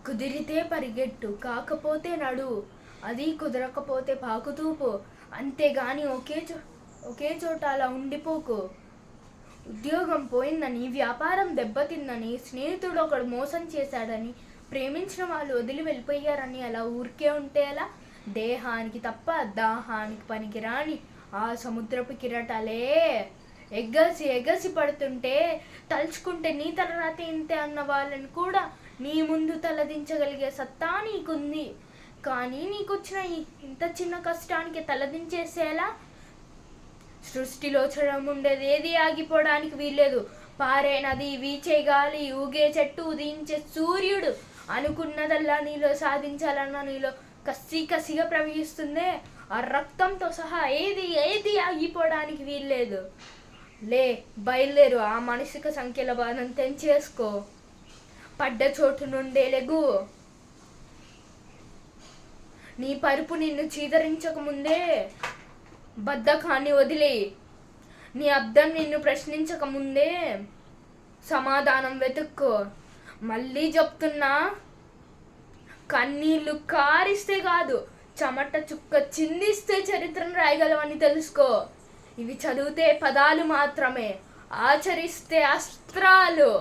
కుదిరితే పరిగెట్టు, కాకపోతే నడు, అది కుదరకపోతే పాకుతూపు, అంతేగాని ఒకే చోట అలా ఉండిపోకు. ఉద్యోగం పోయిందని, వ్యాపారం దెబ్బతిందని, స్నేహితుడు ఒకడు మోసం చేశాడని, ప్రేమించిన వాళ్ళు వదిలి వెళ్ళిపోయారని అలా ఊరికే ఉంటే ఎలా? దేహానికి తప్ప దాహానికి పనికిరాని ఆ సముద్రపు కిరటాలే ఎగసి పడుతుంటే తలుచుకుంటే నీ తలరాత ఇంతే అన్న వాళ్ళని కూడా నీ ముందు తలదించగలిగే సత్తా నీకుంది. కానీ నీకొచ్చిన ఇంత చిన్న కష్టానికి తలదించేసేలా? సృష్టిలో చడం ఉండేది ఏది ఆగిపోవడానికి వీల్లేదు. పారే నది, వీచే గాలి, ఊగే చెట్టు, ఉదయించే సూర్యుడు అనుకున్నదల్లా నీలో సాధించాలన్న నీలో కసిగా ప్రవహిస్తుందే, ఆ రక్తంతో సహా ఏది ఆగిపోవడానికి వీల్లేదు. బయలుదేరు, ఆ మానసిక సంఖ్యల బాధను తెంచేసుకో. పడ్డ చోటు నుండే లెగు. నీ పరుపు నిన్ను చీదరించకముందే బద్ధకాన్ని వదిలే. నీ అర్థం నిన్ను ప్రశ్నించకముందే సమాధానం వెతుక్కో. మళ్ళీ చెప్తున్నా, కన్నీళ్లు కారిస్తే కాదు, చెమట చుక్క చిందిస్తే చరిత్రను రాయగలవని తెలుసుకో. ఇవి చదివితే పదాలు మాత్రమే, ఆచరిస్తే అస్త్రాలు.